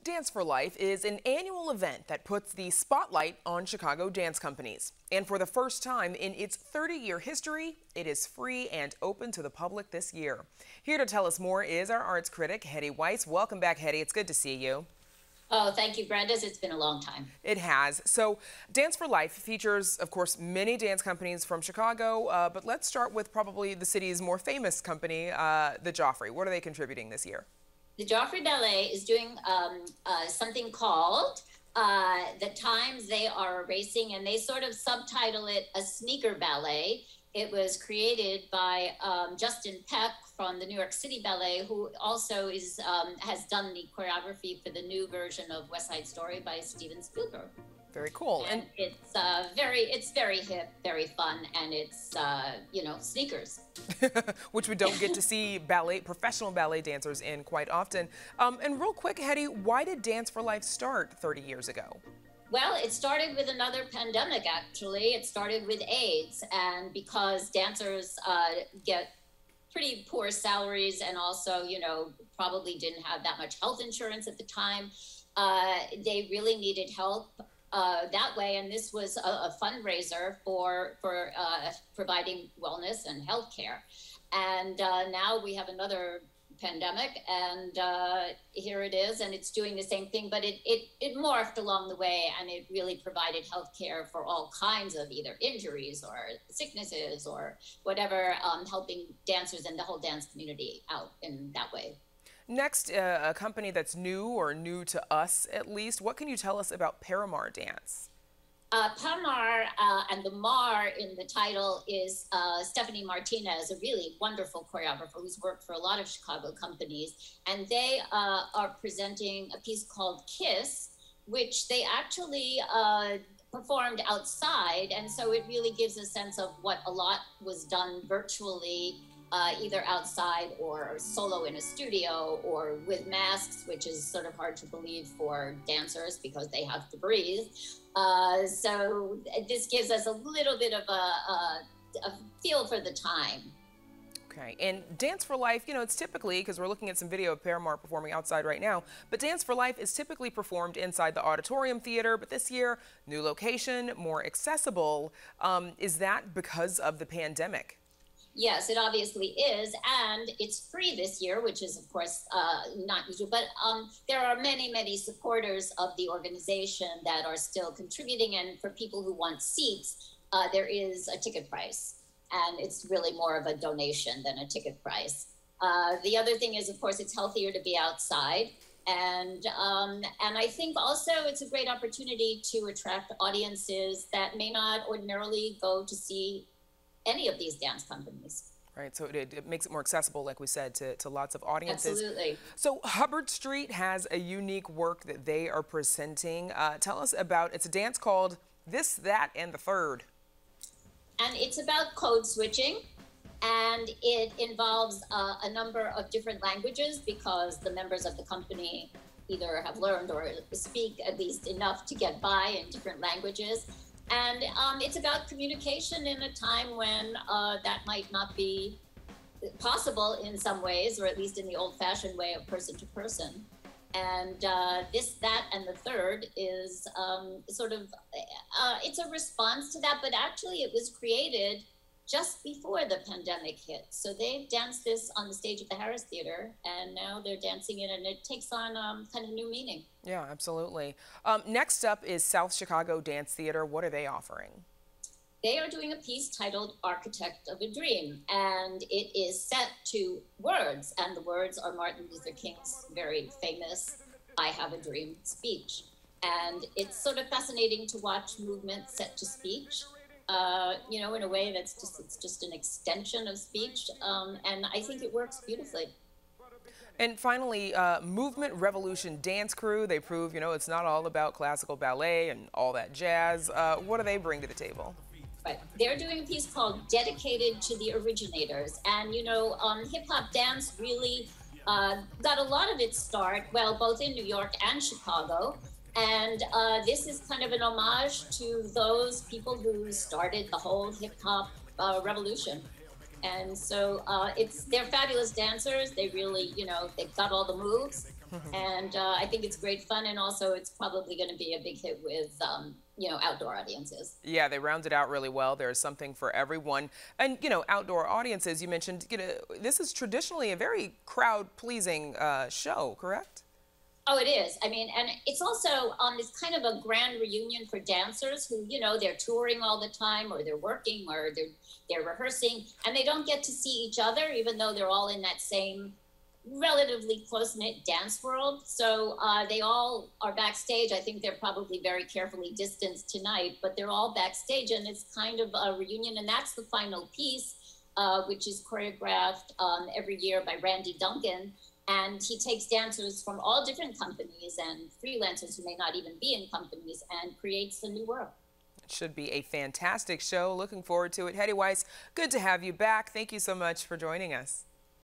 Dance for Life is an annual event that puts the spotlight on Chicago dance companies. And for the first time in its 30-year history, it is free and open to the public this year. Here to tell us more is our arts critic, Hetty Weiss. Welcome back, Hetty. It's good to see you. Oh, thank you, Brandes. It's been a long time. It has. So Dance for Life features, of course, many dance companies from Chicago, but let's start with probably the city's more famous company, the Joffrey. What are they contributing this year? The Joffrey Ballet is doing something called The Times They Are Erasing, and they sort of subtitle it a sneaker ballet. It was created by Justin Peck from the New York City Ballet, who also has done the choreography for the new version of West Side Story by Steven Spielberg. Very cool. And it's very hip, very fun, and it's sneakers. Which we don't get to see professional ballet dancers in quite often. And real quick, Hetty, why did Dance for Life start 30 years ago? Well, it started with another pandemic, actually. It started with AIDS, and because dancers get pretty poor salaries and also, probably didn't have that much health insurance at the time, they really needed help that way, and this was a fundraiser for providing wellness and health care. And now we have another pandemic, and here it is, and it's doing the same thing, but it morphed along the way, and it really provided health care for all kinds of either injuries or sicknesses or whatever, helping dancers and the whole dance community out in that way. Next, a company that's new to us at least. What can you tell us about Paramar Dance? Paramar, and the Mar in the title is Stephanie Martinez, a really wonderful choreographer who's worked for a lot of Chicago companies. And they are presenting a piece called Kiss, which they actually performed outside. And so it really gives a sense of what a lot was done virtually, either outside or solo in a studio or with masks, which is sort of hard to believe for dancers because they have to breathe. So this gives us a little bit of a feel for the time. Okay, and Dance for Life, it's typically, because we're looking at some video of Paramar performing outside right now, but Dance for Life is typically performed inside the Auditorium Theater, but this year, new location, more accessible. Is that because of the pandemic? Yes, it obviously is, and it's free this year, which is, of course, not usual, but there are many supporters of the organization that are still contributing, and for people who want seats, there is a ticket price, and it's really more of a donation than a ticket price. The other thing is, of course, it's healthier to be outside, and I think also it's a great opportunity to attract audiences that may not ordinarily go to see any of these dance companies. Right, so it makes it more accessible, like we said, to lots of audiences. Absolutely. So Hubbard Street has a unique work that they are presenting. Tell us about, it's a dance called This, That, and the Third. And it's about code switching, and it involves a number of different languages because the members of the company either have learned or speak at least enough to get by in different languages. And it's about communication in a time when that might not be possible in some ways, or at least in the old-fashioned way of person to person. And This, That, and the Third is it's a response to that, but actually it was created just before the pandemic hit. So they danced this on the stage at the Harris Theater, and now they're dancing it, and it takes on kind of new meaning. Yeah, absolutely. Next up is South Chicago Dance Theater. What are they offering? They are doing a piece titled Architect of a Dream, and it is set to words, and the words are Martin Luther King's very famous "I Have a Dream" speech. And it's sort of fascinating to watch movement set to speech. In a way it's just an extension of speech, and I think it works beautifully. And finally, Movement Revolution Dance Crew. They prove, it's not all about classical ballet and all that jazz. What do they bring to the table? Right. They're doing a piece called Dedicated to the Originators. And, hip-hop dance really got a lot of its start, well, both in New York and Chicago. And this is kind of an homage to those people who started the whole hip-hop revolution. And so they're fabulous dancers. They really, you know, they've got all the moves. And I think it's great fun. And also it's probably going to be a big hit with, you know, outdoor audiences. Yeah, they rounded out really well. There's something for everyone. And, you know, outdoor audiences, you mentioned, you know, this is traditionally a very crowd-pleasing show, correct? Oh, it is. I mean, and it's also this kind of a grand reunion for dancers who, you know, they're touring all the time, or they're working, or they're rehearsing, and they don't get to see each other, even though they're all in that same relatively close-knit dance world. So they all are backstage. I think they're probably very carefully distanced tonight, but they're all backstage, and it's kind of a reunion. And that's the final piece, which is choreographed every year by Randy Duncan. And he takes dancers from all different companies and freelancers who may not even be in companies, and creates a new world. It should be a fantastic show. Looking forward to it. Hetty Weiss, good to have you back. Thank you so much for joining us.